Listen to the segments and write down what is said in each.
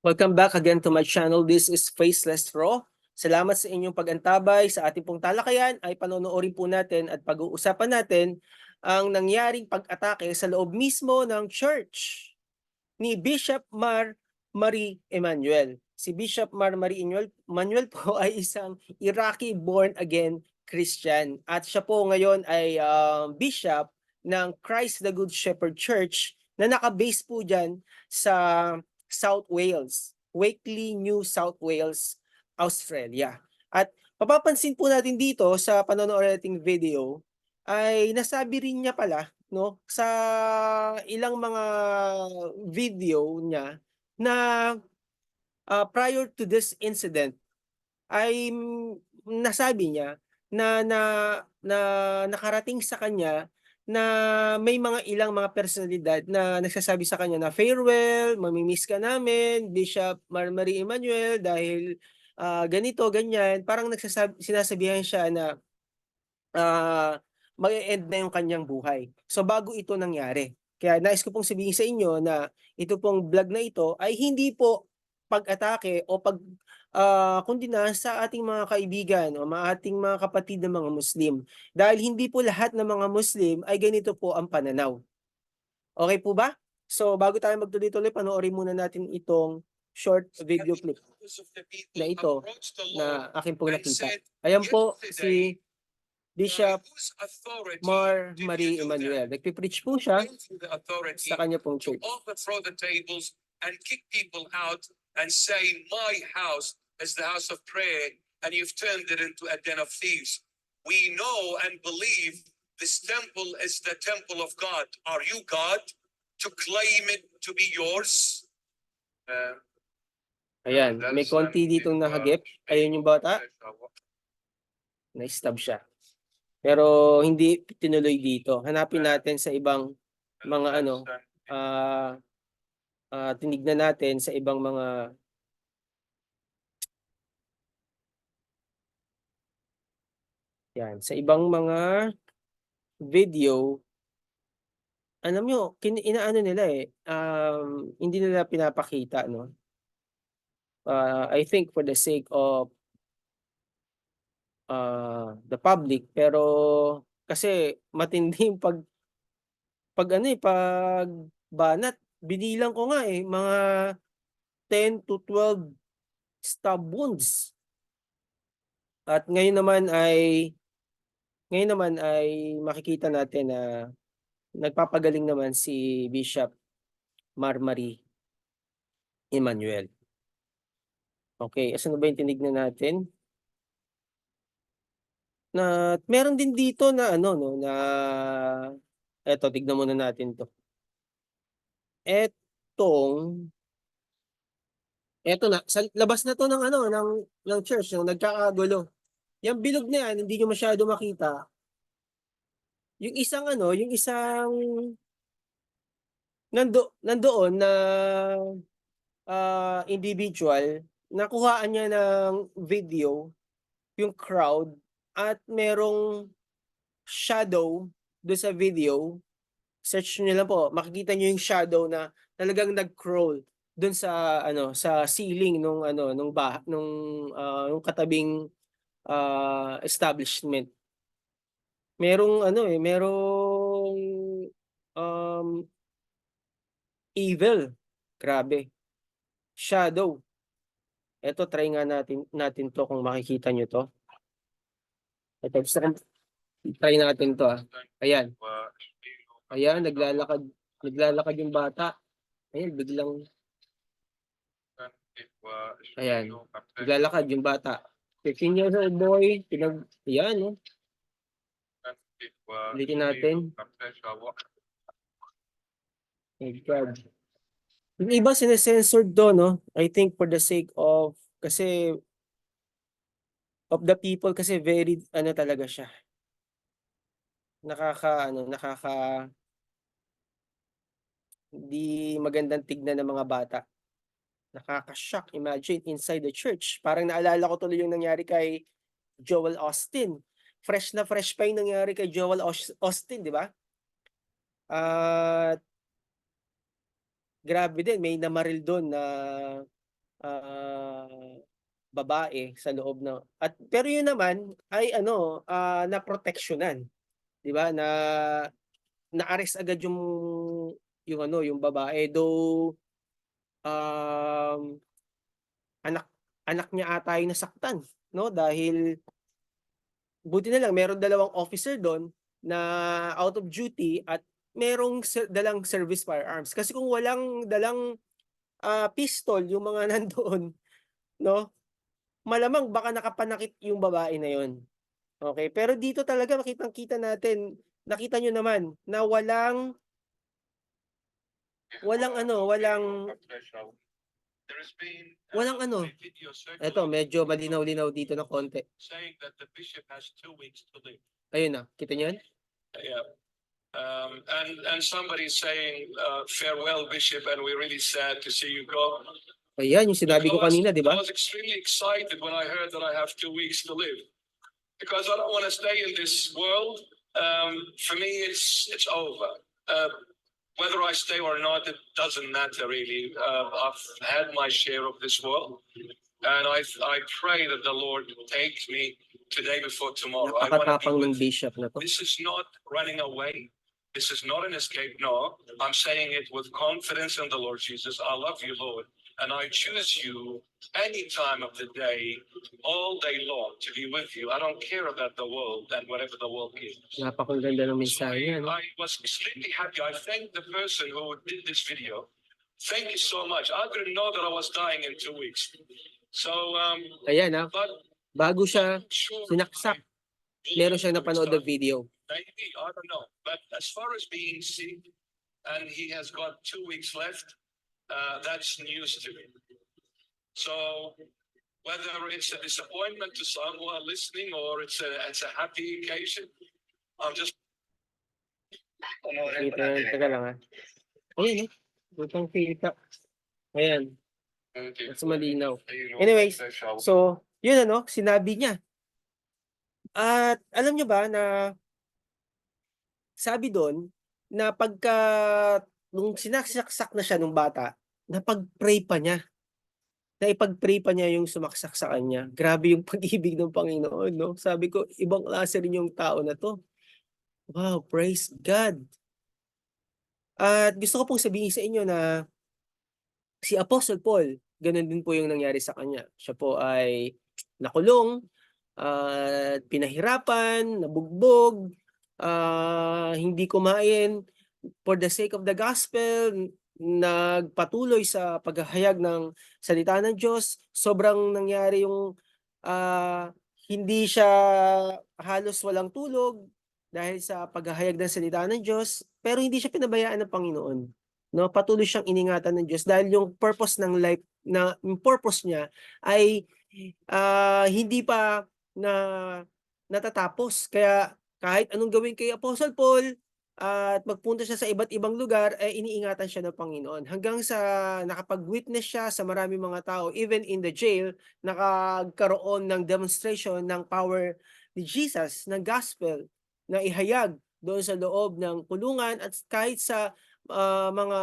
Welcome back again to my channel. This is Faceless Raw. Salamat sa inyong pag-antabay. Sa ating pong talakayan ay panonoorin po natin at pag-uusapan natin ang nangyaring pag-atake sa loob mismo ng church ni Bishop Mar Marie Emanuel. Si Bishop Mar Marie Emanuel po ay isang Iraqi born-again Christian at siya po ngayon ay bishop ng Christ the Good Shepherd Church na naka-base po dyan sa South Wales, Wakeley, New South Wales, Australia. At mapapansin po natin dito sa panonood nating video ay nasabi rin niya pala no sa ilang mga video niya na prior to this incident ay nasabi niya na nakarating sa kanya na may ilang mga personalidad na nagsasabi sa kanya na farewell, mamimiss ka namin, Bishop Mar Marie Emanuel dahil ganito, ganyan. Parang sinasabihan siya na mag-e-end na yung kanyang buhay. So bago ito nangyari. Kaya nais ko pong sabihin sa inyo na ito pong vlog na ito ay hindi po pag-atake o kundi na sa ating mga kaibigan o ating mga kapatid na mga Muslim. Dahil hindi po lahat ng mga Muslim ay ganito po ang pananaw. Okay po ba? So bago tayo magtuloy-tuloy, panoorin muna natin itong short video clip na ito na akin pong nakita. Ayan po si Bishop Mar Marie Emanuel. Nagpipreach po siya sa kanya pong church. Overthrow the tables and kick people out and say, my house is the house of prayer, and you've turned it into a den of thieves. We know and believe this temple is the temple of God. Are you God to claim it to be yours? Ayan, may konti ditong nahagip. Ayun yung bata. Na-stab siya. Pero hindi tinuloy dito. Hanapin natin sa ibang mga tinignan natin sa ibang mga yan, sa ibang mga video. Alam nyo, inaano nila hindi nila pinapakita, no? I think for the sake of the public, pero kasi matindi yung pag banat. Binilang ko nga mga 10 to 12 stab wounds. At ngayon naman ay makikita natin na nagpapagaling naman si Bishop Mar Marie Emanuel. Okay, asan na ba yung tinignan natin? Na meron din dito na na eto, tignan muna natin to. Eto na, sa labas na to ng church, yung nagkakagulo. Yung bilog na yan, hindi nyo masyado makita. Yung isang nandoon na individual, nakuhaan niya ng video yung crowd at merong shadow doon sa video. Search niyo lang po, makikita niyo yung shadow na talagang nag-crawl doon sa sa ceiling nung katabing establishment. Merong evil. Grabe. Shadow. Ito, try nga natin to kung makikita nyo to. Ito, try natin to Ayan. Ayan, naglalakad yung bata. Ayan, biglang. Ayan, naglalakad yung bata. 15 years old boy. Ayan, ulitin natin. Oh God. Yung iba sinesensored doon, no? I think for the sake of, kasi, of the people, kasi very, talaga siya. Hindi magandang tignan ng mga bata. Nakaka-shock. Imagine, inside the church. Parang naalala ko tuloy yung nangyari kay Joel Austin. Fresh na fresh pa yung nangyari kay Joel Austin, di ba? At grabe din, may namaril doon na ah, babae sa loob ng at pero yun naman ay ano, naproteksyonan, 'di ba, na-arrest agad yung ano, yung babae. Though, um, anak anak niya ata yung nasaktan 'no, dahil buti na lang meron dalawang officer dun na out of duty at merong dalang service firearms. Kasi kung walang dalang, pistol yung mga nandoon 'no, malamang baka nakapanakit yung babae na yun, okey. Pero dito talaga kitang-kita natin, nakita niyo naman na walang ano, There has been walang ano, a video eto circulating medyo malinaw-linaw dito ng konti. saying that the bishop has 2 weeks to live. Ayun na, kita niyo yan? Yeah. And somebody saying, farewell, Bishop, and we're really sad to see you go. Ayan yung sinabi ko kanina, 'di I ba? was extremely excited when I heard that I have 2 weeks to live. Because I don't want to stay in this world. For me, it's over. Whether I stay or not, it doesn't matter really. I've had my share of this world, and I pray that the Lord takes me today before tomorrow. I want to be Napakatapang ng with. bishop na 'to. This is not running away. This is not an escape. No, I'm saying it with confidence in the Lord Jesus. I love you, Lord, and I choose you any time of the day, all day long, to be with you. I don't care about the world and whatever the world gives. Napakaganda ng So mensahe niya 'no? I was extremely happy. I thank the person who did this video. Thank you so much. I didn't know that I was dying in 2 weeks. So, Ayan, but bago siya sure, sinaksak, meron siyang napanood na video. maybe, I don't know. But as far as being sick and he has got 2 weeks left, that's news to me. So whether it's a disappointment to someone listening or it's a happy occasion, I'm just Kita yan, teka lang, Ayun, kitang-kita. Ayan, mas malinaw. Anyways, so yun ano, sinabi niya. At alam niyo ba na sabi dun na pagka nung sinasaksak na siya nung bata, napag-pray pa niya. Naipag-pray pa niya yung sumaksak sa kanya. Grabe yung pag-ibig ng Panginoon 'no. Sabi ko, ibang klase rin yung tao na 'to. Wow, praise God. At gusto ko pong sabihin sa inyo na si Apostle Paul, gano'n din po yung nangyari sa kanya. Siya po ay nakulong at pinahirapan, nabugbog, hindi kumain for the sake of the gospel, nagpatuloy sa paghahayag ng salita ng Diyos. Sobrang nangyari yung hindi siya halos walang tulog dahil sa paghahayag ng salita ng Diyos, pero hindi siya pinabayaan ng Panginoon. No, patuloy siyang iningatan ng Diyos dahil yung purpose ng life na yung purpose niya ay hindi pa na natatapos. Kaya kahit anong gawin kay Apostle Paul at magpunta siya sa iba't ibang lugar, eh iniingatan siya ng Panginoon. Hanggang sa nakapag-witness siya sa maraming mga tao, even in the jail, nakagkaroon ng demonstration ng power ni Jesus, ng gospel, na ihayag doon sa loob ng kulungan at kahit sa mga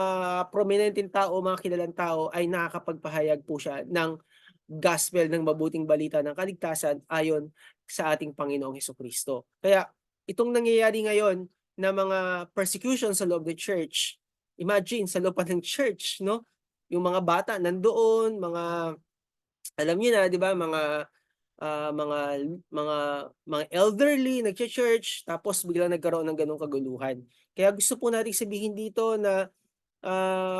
prominenteng tao, mga kilalang tao ay nakakapagpahayag po siya ng gospel, ng mabuting balita ng kaligtasan ayon sa ating Panginoong Hesukristo. Kaya itong nangyayari ngayon na mga persecution sa loob ng church, imagine sa loob pa ng church, no? Yung mga bata nandoon, alam niyo na, 'di ba, mga mga elderly nagche-church tapos biglang nagkaroon ng gano'ng kaguluhan. Kaya gusto po nating sabihin dito na,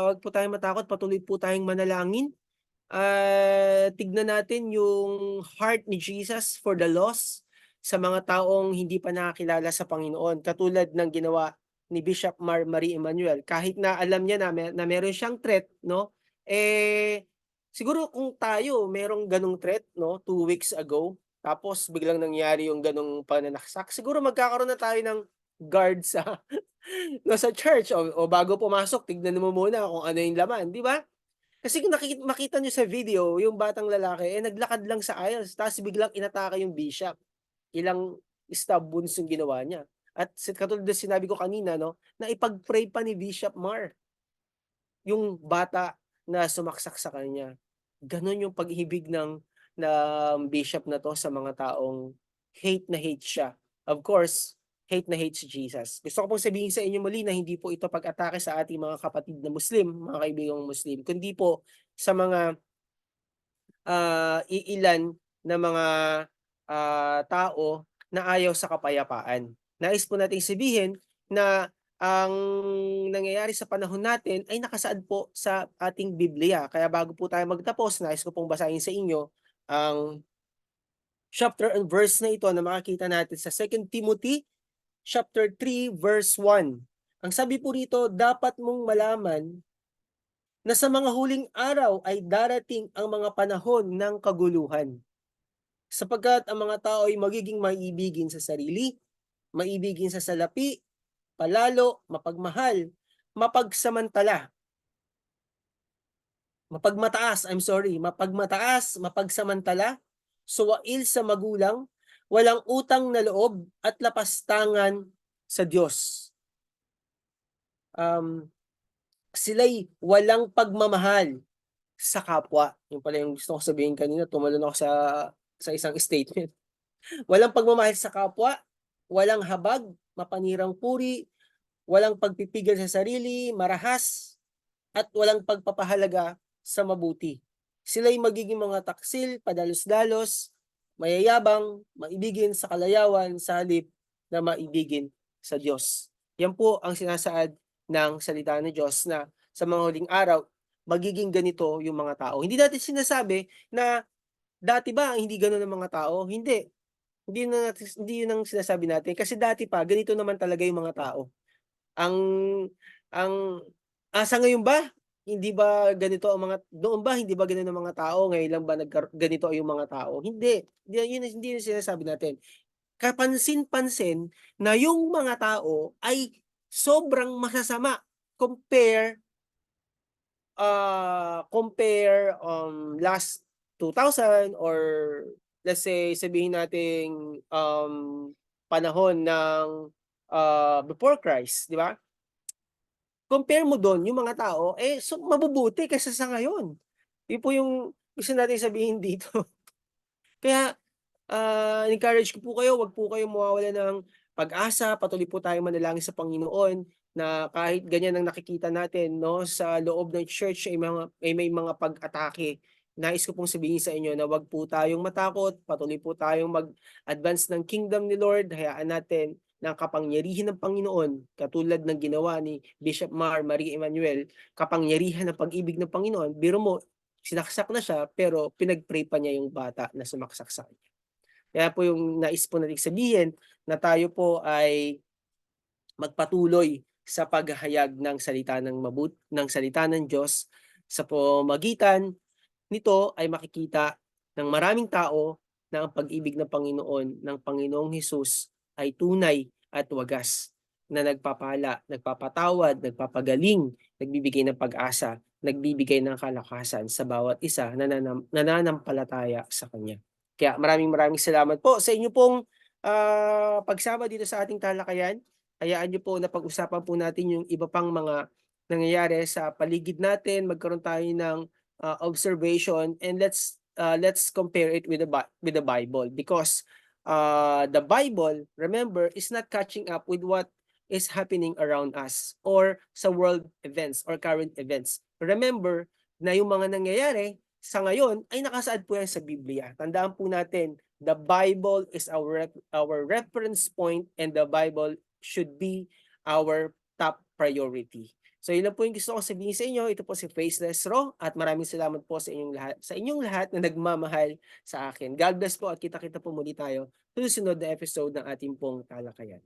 wag po tayong matakot, patuloy po tayong manalangin. Tignan natin yung heart ni Jesus for the lost sa mga taong hindi pa nakakilala sa Panginoon. Katulad ng ginawa ni Bishop Marie Emmanuel. Kahit na alam niya na meron siyang threat, no? Siguro kung tayo merong ganong threat, no, 2 weeks ago, tapos biglang nangyari yung ganong pananaksak, siguro magkakaroon na tayo ng guard sa no, sa church o bago pumasok tignan mo muna kung ano yung laman, 'di ba? Kasi kung makita niyo sa video, yung batang lalaki, naglakad lang sa aisles ta's biglang inatake yung bishop. Ilang stab wounds yung ginawa niya. At katulad ng sinabi ko kanina 'no, naipag-pray pa ni Bishop Mar yung bata na sumaksak sa kanya. Gano'n yung pag-ibig ng bishop na 'to sa mga taong hate na hate siya. Of course, hate na hate si Jesus. Gusto ko pong sabihin sa inyo muli na hindi po ito pag-atake sa ating mga kapatid na Muslim, mga kaibigang Muslim, kundi po sa mga iilan na mga tao na ayaw sa kapayapaan. Nais po nating sabihin na ang nangyayari sa panahon natin ay nakasaad po sa ating Biblia. Kaya bago po tayo magtapos, nais ko pong basahin sa inyo ang chapter and verse na ito na makikita natin sa 2 Timothy chapter 3 verse 1. Ang sabi po rito, dapat mong malaman na sa mga huling araw ay darating ang mga panahon ng kaguluhan. Sapagkat ang mga tao ay magiging maiibigin sa sarili, maibigin sa salapi, palalo, mapagmahal, mapagsamantala, mapagmataas, mapagsamantala, suwail sa magulang, walang utang na loob at lapastangan sa Diyos. Sila'y walang pagmamahal sa kapwa. Yun pala yung gusto ko sabihin kanina, tumalon ako sa isang statement. Walang pagmamahal sa kapwa, walang habag, mapanirang puri, walang pagpipigil sa sarili, marahas, at walang pagpapahalaga sa mabuti. Sila'y magiging mga taksil, padalos-dalos, mayayabang, maibigin sa kalayawan sa halip na maibigin sa Diyos. Yan po ang sinasaad ng salita ng Diyos na sa mga huling araw, magiging ganito yung mga tao. Hindi natin sinasabi na dati ba hindi gano'n ang mga tao? Hindi. Hindi yun ang sinasabi natin kasi dati pa ganito naman talaga yung mga tao. Ang ang sa ngayon ba, hindi ba ganito ang mga noon ba hindi ba gano'n ang mga tao, ngayon lang ba ganito yung mga tao? Hindi. Hindi yun sinasabi natin. Kapansin-pansin na yung mga tao ay sobrang masasama compare last 2000 or let's say sabihin nating, panahon ng, before Christ, 'di ba? Compare mo dun yung mga tao, eh, mabubuti kaysa sa ngayon. Yun po yung gusto nating sabihin dito. Kaya encourage ko po kayo, wag po kayong mawawalan ng pag-asa, patuloy po tayong manalangin sa Panginoon na kahit ganyan ang nakikita natin 'no, sa loob ng church may mga pag-atake. Nais ko pong sabihin sa inyo na wag po tayong matakot, patuloy po tayong mag-advance ng kingdom ni Lord, hayaan natin na ang kapangyarihan ng Panginoon, katulad ng ginawa ni Bishop Marie Emmanuel, kapangyarihan ng pag-ibig ng Panginoon, biro mo sinaksak na siya pero pinag-pray pa niya yung bata na sumaksak sa kanya. Kaya po yung nais po nating sabihin na tayo po ay magpatuloy sa paghahayag ng salita ng salita ng Diyos. Sa pamamagitan nito ay makikita ng maraming tao na ang pag-ibig ng Panginoon, ng Panginoong Hesus ay tunay at wagas, na nagpapala, nagpapatawad, nagpapagaling, nagbibigay ng pag-asa, nagbibigay ng kalakasan sa bawat isa na nananampalataya sa Kanya. Kaya maraming salamat po sa inyo pong pagsama dito sa ating talakayan. Hayaan niyo po na pag-usapan po natin yung iba pang mga nangyayari sa paligid natin, magkaroon tayo ng observation, and let's compare it with the Bible, because the Bible, remember, is not catching up with what is happening around us or sa world events or current events. Remember na yung mga nangyayari sa ngayon ay nakasaad po yan sa Biblia. Tandaan po natin, the Bible is our reference point, and the Bible should be our top priority. So yun lang po yung gusto kong sabihin sa inyo. Ito po si Faceless Raw, at maraming salamat po sa inyong lahat na nagmamahal sa akin. God bless po, at kita-kita po muli tayo sa susunod na episode ng ating pong talakayan.